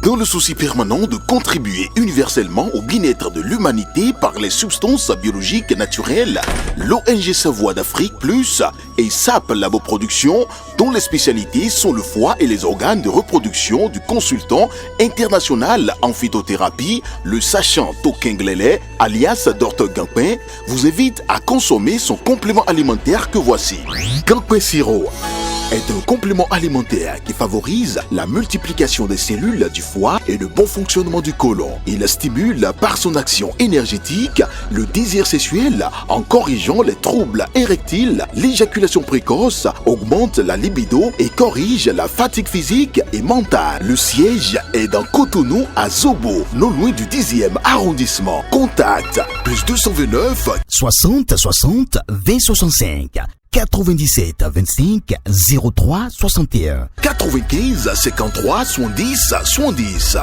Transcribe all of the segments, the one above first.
Dans le souci permanent de contribuer universellement au bien-être de l'humanité par les substances biologiques naturelles, l'ONG Savoie d'Afrique Plus et SAP Laboproduction, dont les spécialités sont le foie et les organes de reproduction du consultant international en phytothérapie, le sachant Tokenglele, alias Dr Gampin, vous invite à consommer son complément alimentaire que voici. Gampin Siro est un complément alimentaire qui favorise la multiplication des cellules du foie et le bon fonctionnement du côlon. Il stimule par son action énergétique le désir sexuel en corrigeant les troubles érectiles, l'éjaculation précoce, augmente la libido et corrige la fatigue physique et mentale. Le siège est dans Cotonou à Zobo, non loin du 10e arrondissement. Contact plus 229 60 60 20 65 97 25 03 61 95 53 70 70.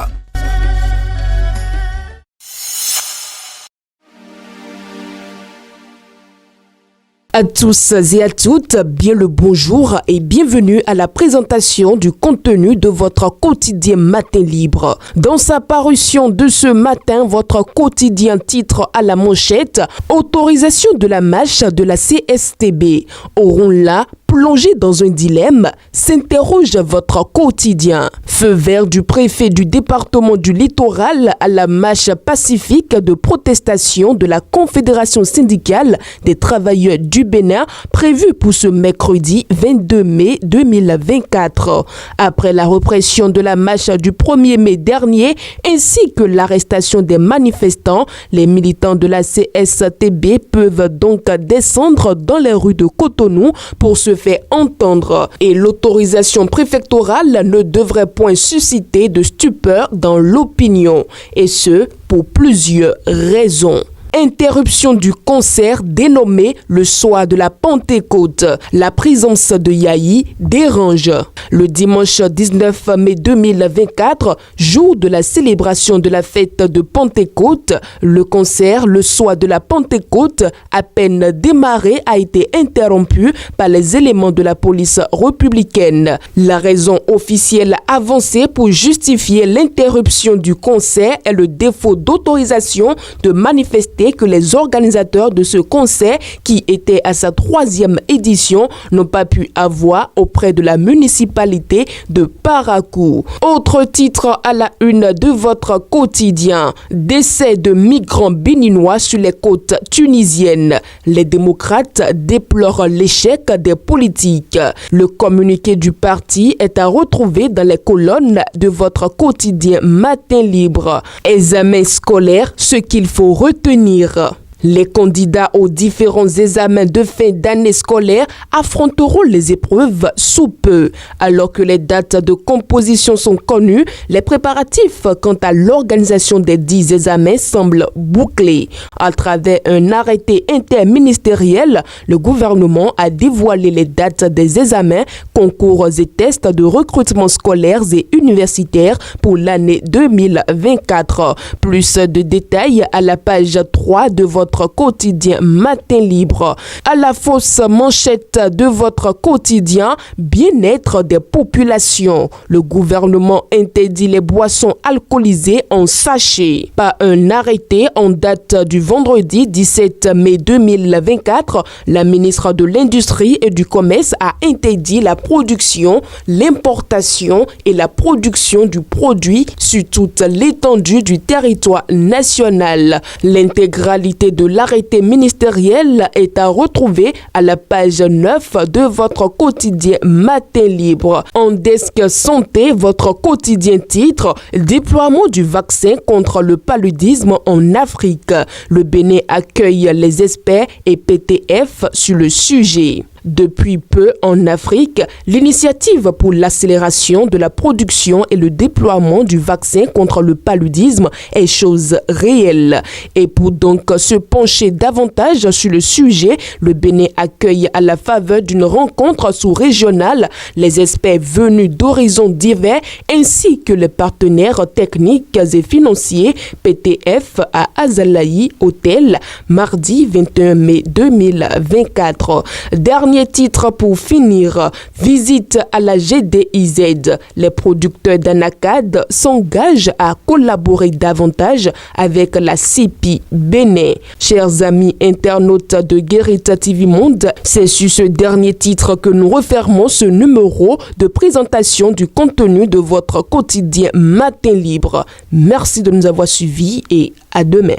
À tous et à toutes, bien le bonjour et bienvenue à la présentation du contenu de votre quotidien Matin Libre. Dans sa parution de ce matin, votre quotidien titre à la manchette « Autorisation de la marche de la CSTB ». Auront là plongé dans un dilemme, s'interroge votre quotidien. Feu vert du préfet du département du Littoral à la marche pacifique de protestation de la Confédération syndicale des travailleurs du Bénin prévue pour ce mercredi 22 mai 2024. Après la répression de la marche du 1er mai dernier ainsi que l'arrestation des manifestants, les militants de la CSTB peuvent donc descendre dans les rues de Cotonou pour se faire entendre et l'autorisation préfectorale ne devrait point susciter de stupeur dans l'opinion et ce pour plusieurs raisons. Interruption du concert dénommé le soir de la Pentecôte. La présence de Yahi dérange. Le dimanche 19 mai 2024, jour de la célébration de la fête de Pentecôte, le concert le soir de la Pentecôte, à peine démarré, a été interrompu par les éléments de la police républicaine. La raison officielle avancée pour justifier l'interruption du concert est le défaut d'autorisation de manifester que les organisateurs de ce concert, qui était à sa 3e édition, n'ont pas pu avoir auprès de la municipalité de Parakou. Autre titre à la une de votre quotidien, décès de migrants béninois sur les côtes tunisiennes. Les démocrates déplorent l'échec des politiques. Le communiqué du parti est à retrouver dans les colonnes de votre quotidien Matin Libre. Examen scolaire, ce qu'il faut retenir. Les candidats aux différents examens de fin d'année scolaire affronteront les épreuves sous peu. Alors que les dates de composition sont connues, les préparatifs quant à l'organisation des 10 examens semblent bouclés. À travers un arrêté interministériel, le gouvernement a dévoilé les dates des examens, concours et tests de recrutement scolaires et universitaires pour l'année 2024. Plus de détails à la page 3 de votre quotidien Matin Libre. À la fausse manchette de votre quotidien, bien-être des populations. Le gouvernement interdit les boissons alcoolisées en sachet. Par un arrêté en date du vendredi 17 mai 2024, la ministre de l'Industrie et du Commerce a interdit la production, l'importation et la production du produit sur toute l'étendue du territoire national. L'intégralité de l'arrêté ministériel est à retrouver à la page 9 de votre quotidien Matin Libre. En desk santé, votre quotidien titre « Déploiement du vaccin contre le paludisme en Afrique ». Le Bénin accueille les experts et PTF sur le sujet. Depuis peu en Afrique, l'initiative pour l'accélération de la production et le déploiement du vaccin contre le paludisme est chose réelle. Et pour donc se pencher davantage sur le sujet, le Bénin accueille à la faveur d'une rencontre sous-régionale les experts venus d'horizons divers ainsi que les partenaires techniques et financiers PTF à Azalaï Hôtel, mardi 21 mai 2024. Dernier dernier titre pour finir, visite à la GDIZ. Les producteurs d'Anacad s'engagent à collaborer davantage avec la CEPI Bénin. Chers amis internautes de Guérita TV Monde, c'est sur ce dernier titre que nous refermons ce numéro de présentation du contenu de votre quotidien Matin Libre. Merci de nous avoir suivis et à demain.